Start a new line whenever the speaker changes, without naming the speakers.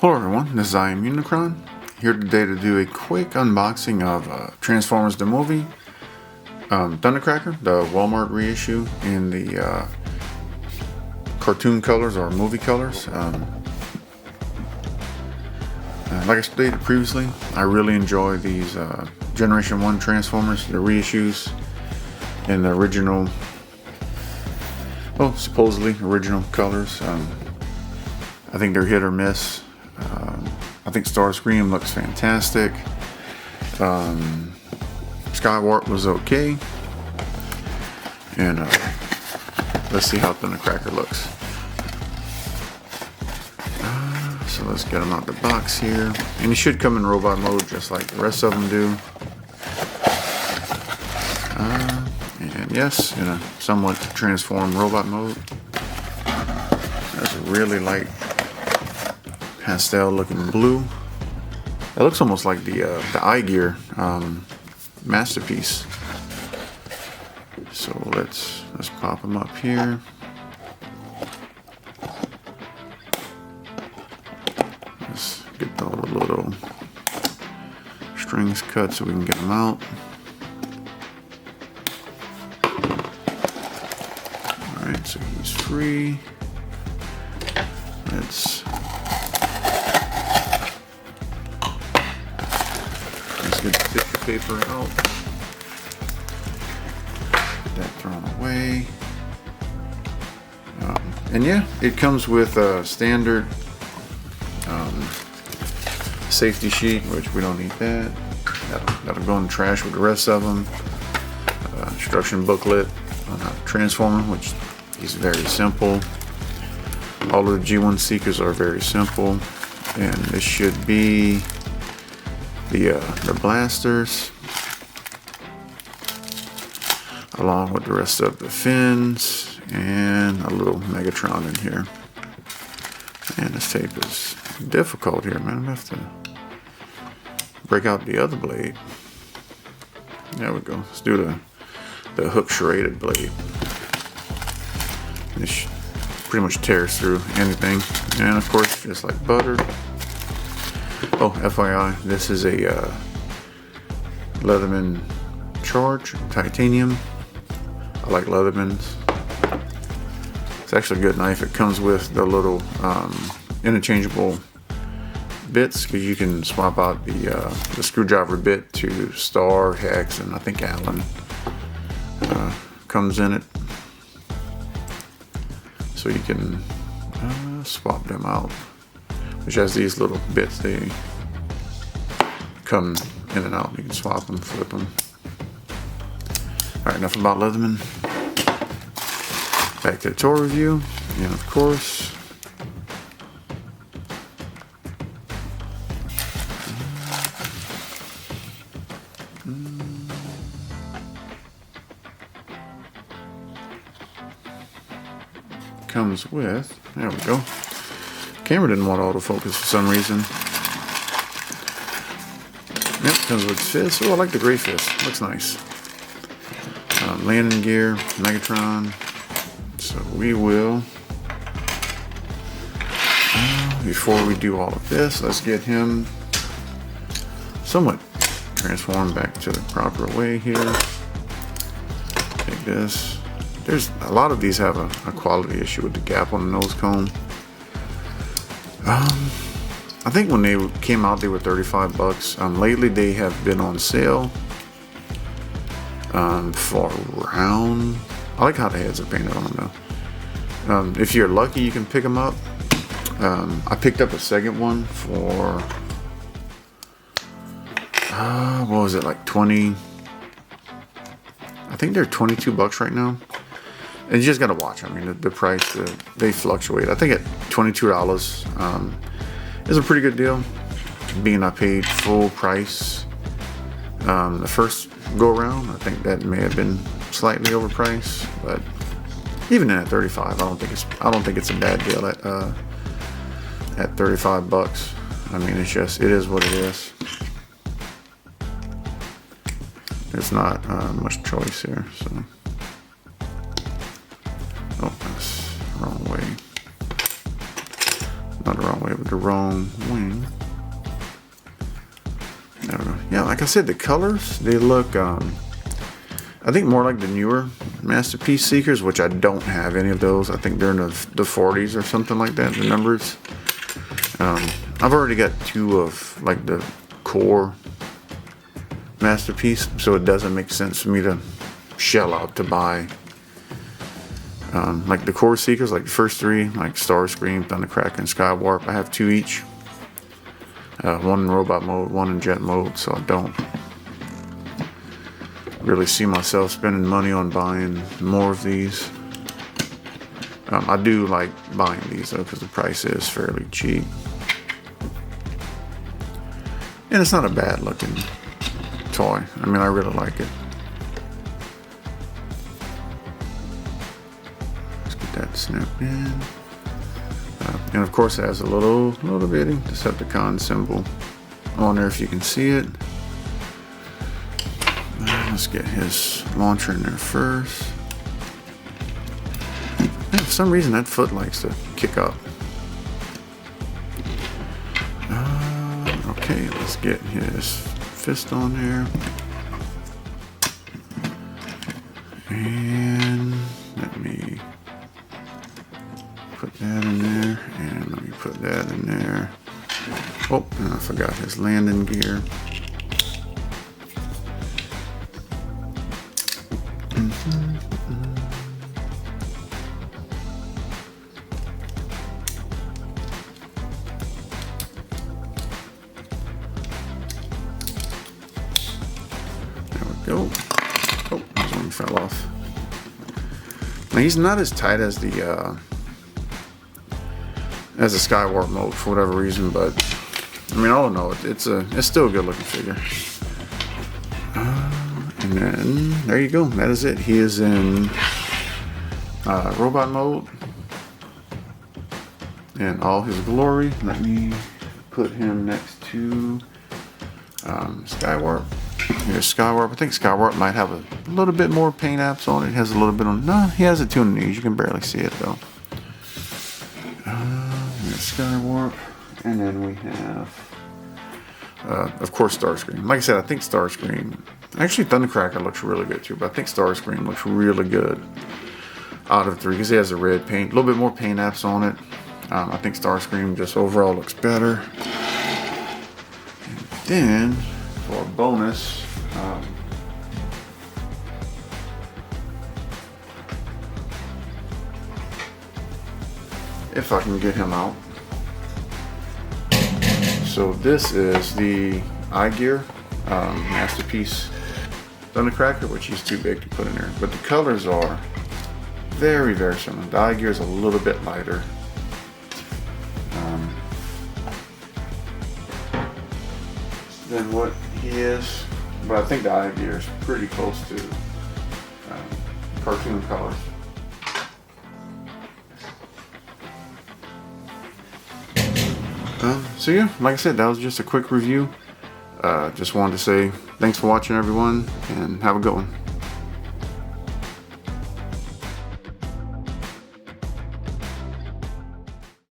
Hello everyone, this is I Am Unicron, here today to do a quick unboxing of Transformers the movie, Thundercracker, the Walmart reissue in the cartoon colors or movie colors. Like I stated previously, I really enjoy these Generation 1 Transformers, the reissues in the original, well, supposedly original colors. I think they're hit or miss. I think Starscream looks fantastic. Skywarp was okay. And let's see how Thundercracker looks. So let's get him out the box here. And he should come in robot mode just like the rest of them do. And yes, in a somewhat transformed robot mode. That's a really light pastel looking blue. That looks almost like the eye gear masterpiece. So let's pop them up here. Let's get all the little strings cut so we can get them out. Alright, so he's free. Let's get the picture paper out. Get that thrown away. And yeah, it comes with a standard safety sheet, which we don't need that. That'll go in the trash with the rest of them. Instruction booklet on how to transform them, which is very simple. All of the G1 Seekers are very simple, and this should be the blasters, along with the rest of the fins, and a little Megatron in here. And this tape is difficult here, man. I'm gonna have to break out the other blade. There we go. Let's do the hook serrated blade. This pretty much tears through anything, and of course, just like butter. Oh, FYI, this is a Leatherman Charge, titanium. I like Leathermans. It's actually a good knife. It comes with the little interchangeable bits, because you can swap out the screwdriver bit to Star, Hex, and I think Allen comes in it. So you can swap them out. Which has these little bits, they come in and out. You can swap them, flip them. Alright, enough about Leatherman. Back to the toy review. And of course, comes with, there we go. Camera didn't want autofocus for some reason. Yep, comes with fist. Oh, I like the gray fist. Looks nice. Landing gear, Megatron. So we will, before we do all of this, let's get him somewhat transformed back to the proper way here. Take this. There's a lot of these have a quality issue with the gap on the nose cone. I think when they came out, they were 35 bucks. Lately, they have been on sale for around. I like how the heads are painted on them though. If you're lucky, you can pick them up. I picked up a second one for what was it, like 20? I think they're 22 bucks right now. And you just gotta watch. I mean, the price, they fluctuate. I think at $22 is a pretty good deal, being I paid full price the first go around. I think that may have been slightly overpriced, but even at 35, I don't think it's a bad deal at 35 bucks. I mean, it is what it is. There's not much choice here, so. Oh, that's the wrong way. Not the wrong away with the wrong wing. There we go. Yeah, like I said, the colors, they look, I think more like the newer Masterpiece Seekers, which I don't have any of those. I think they're in the 40s or something like that, the numbers. I've already got 2 of like the core Masterpiece, so it doesn't make sense for me to shell out to buy like the core Seekers, like the first 3, like Starscream, Thundercracker, and Skywarp. I have 2 each. 1 in robot mode, 1 in jet mode, so I don't really see myself spending money on buying more of these. I do like buying these though, because the price is fairly cheap. And it's not a bad looking toy. I mean, I really like it. Let's get that snapped in. And of course it has a little bitty Decepticon symbol on there if you can see it. Let's get his launcher in there first. And for some reason that foot likes to kick up. Okay, let's get his fist on there. And let me put that in there, and let me put that in there. Oh, and I forgot his landing gear. There we go. Oh, this one fell off. Now he's not as tight as the Skywarp mode for whatever reason, but I mean, all in all, it's still a good looking figure. And then there you go. That is it. He is in robot mode in all his glory. Let me put him next to Skywarp. Here's Skywarp. I think Skywarp might have a little bit more paint apps on it. It has a little bit on. No, he has a 2 on the knees. You can barely see it though. There's Skywarp, and then we have, of course, Starscream. Like I said, I think Starscream. Actually, Thundercracker looks really good too, but I think Starscream looks really good out of 3 because he has a red paint, a little bit more paint apps on it. I think Starscream just overall looks better. And then for a bonus, if I can get him out. So this is the eye gear Masterpiece Thundercracker, which he's too big to put in there. But the colors are very, very similar. The eye gear is a little bit lighter. Than what he is. But I think the eye gear is pretty close to cartoon colors. So yeah, like I said, that was just a quick review. Just wanted to say thanks for watching, everyone, and have a good one.